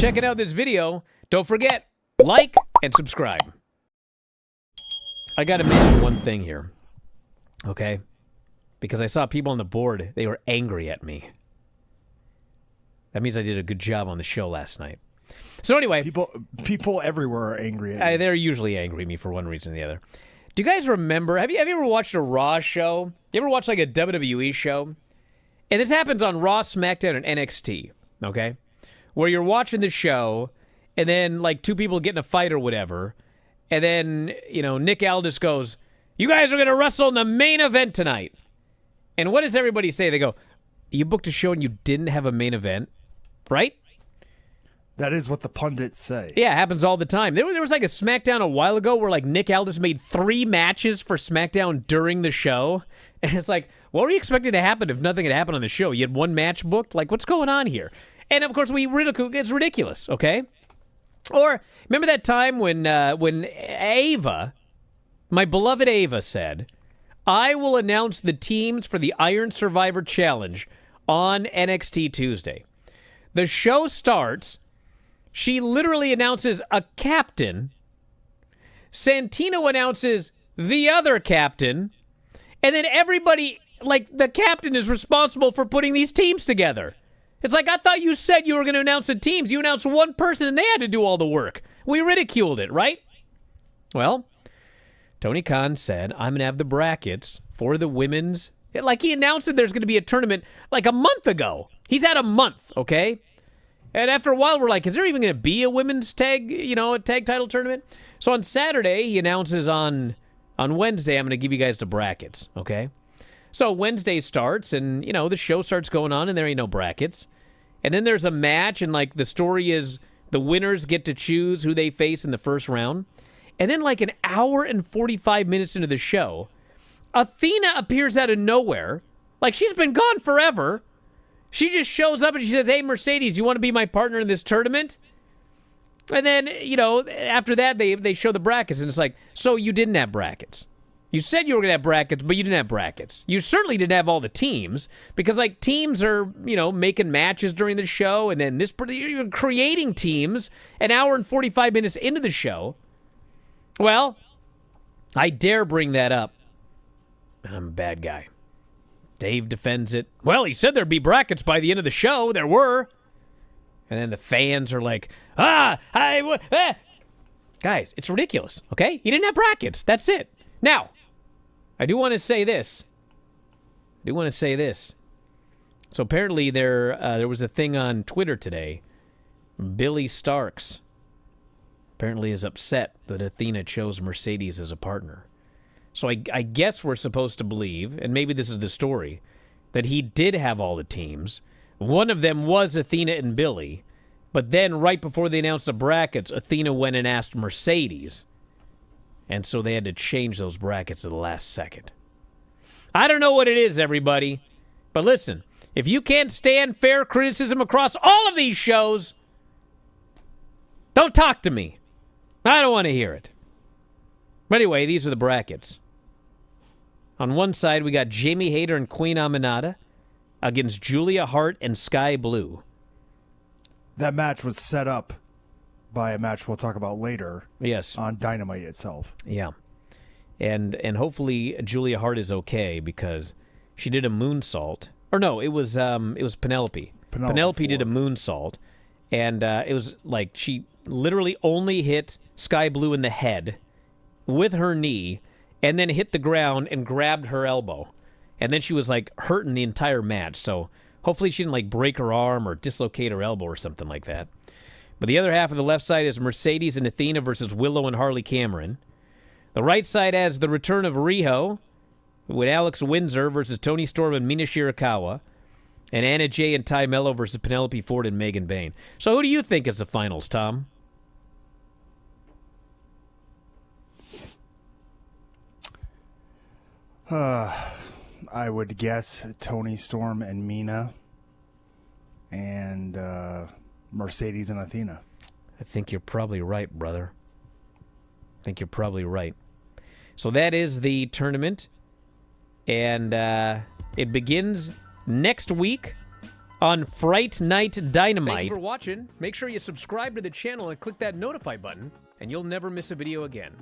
checking out this video. Don't forget, like and subscribe. I got to mention one thing here, okay? Because I saw people on the board, they were angry at me. That means I did a good job on the show last night. So anyway. People everywhere are angry at you. They're usually angry at me for one reason or the other. Do you guys remember, have you ever watched a Raw show? You ever watched like a WWE show? And this happens on Raw, SmackDown, and NXT, okay? Where you're watching the show, and then like two people get in a fight or whatever, and then, you know, Nick Aldis goes, "You guys are going to wrestle in the main event tonight." And what does everybody say? They go, "You booked a show and you didn't have a main event," right? That is what the pundits say. Yeah, it happens all the time. There was like a SmackDown a while ago where like Nick Aldis made 3 matches for SmackDown during the show. And it's like, what were you expecting to happen if nothing had happened on the show? You had 1 match booked? Like, what's going on here? And of course, we ridicule. It's ridiculous, okay? Or remember that time when Ava, my beloved Ava, said, "I will announce the teams for the Iron Survivor Challenge on NXT Tuesday." The show starts. She literally announces a captain. Santino announces the other captain. And then everybody, like, the captain is responsible for putting these teams together. It's like, I thought you said you were going to announce the teams. You announced one person and they had to do all the work. We ridiculed it, right? Well, Tony Khan said, "I'm going to have the brackets for the women's." Like, he announced that there's going to be a tournament like a month ago. He's had a month, okay? And after a while, we're like, is there even going to be a women's tag, a tag title tournament? So on Saturday, he announces on Wednesday, I'm going to give you guys the brackets, okay? So Wednesday starts, and, the show starts going on, and there ain't no brackets. And then there's a match, and, like, the story is the winners get to choose who they face in the first round. And then, like, an hour and 45 minutes into the show, Athena appears out of nowhere. Like, she's been gone forever. She just shows up and she says, "Hey, Mercedes, you want to be my partner in this tournament?" And then, after that, they show the brackets, and it's like, so you didn't have brackets. You said you were going to have brackets, but you didn't have brackets. You certainly didn't have all the teams, because, like, teams are, making matches during the show, and then you're creating teams an hour and 45 minutes into the show. Well, I dare bring that up. I'm a bad guy. Dave defends it. Well, he said there'd be brackets by the end of the show. There were. And then the fans are like, Guys, it's ridiculous, okay? He didn't have brackets. That's it. Now, I do want to say this. So apparently there was a thing on Twitter today. Billy Starks apparently is upset that Athena chose Mercedes as a partner. So I guess we're supposed to believe, and maybe this is the story, that he did have all the teams. One of them was Athena and Billy, but then right before they announced the brackets, Athena went and asked Mercedes, and so they had to change those brackets at the last second. I don't know what it is, everybody, but listen, if you can't stand fair criticism across all of these shows, don't talk to me. I don't want to hear it. But anyway, these are the brackets. On one side, we got Jamie Hayter and Queen Aminata against Julia Hart and Sky Blue. That match was set up by a match we'll talk about later. Yes. On Dynamite itself. Yeah. And hopefully Julia Hart is okay, because she did a moonsault. Or no, it was Penelope. Penelope did a moonsault, and it was like she literally only hit Sky Blue in the head with her knee, and then hit the ground and grabbed her elbow. And then she was, like, hurting the entire match. So hopefully she didn't, like, break her arm or dislocate her elbow or something like that. But the other half of the left side is Mercedes and Athena versus Willow and Harley Cameron. The right side has the return of Riho with Alex Windsor versus Toni Storm and Mina Shirakawa. And Anna Jay and Ty Mello versus Penelope Ford and Megan Bayne. So who do you think is the finals, Tom? I would guess Toni Storm and Mina, and Mercedes and Athena. I think you're probably right, brother. I think you're probably right. So that is the tournament, and it begins next week on Fright Night Dynamite. Thank you for watching. Make sure you subscribe to the channel and click that notify button, and you'll never miss a video again.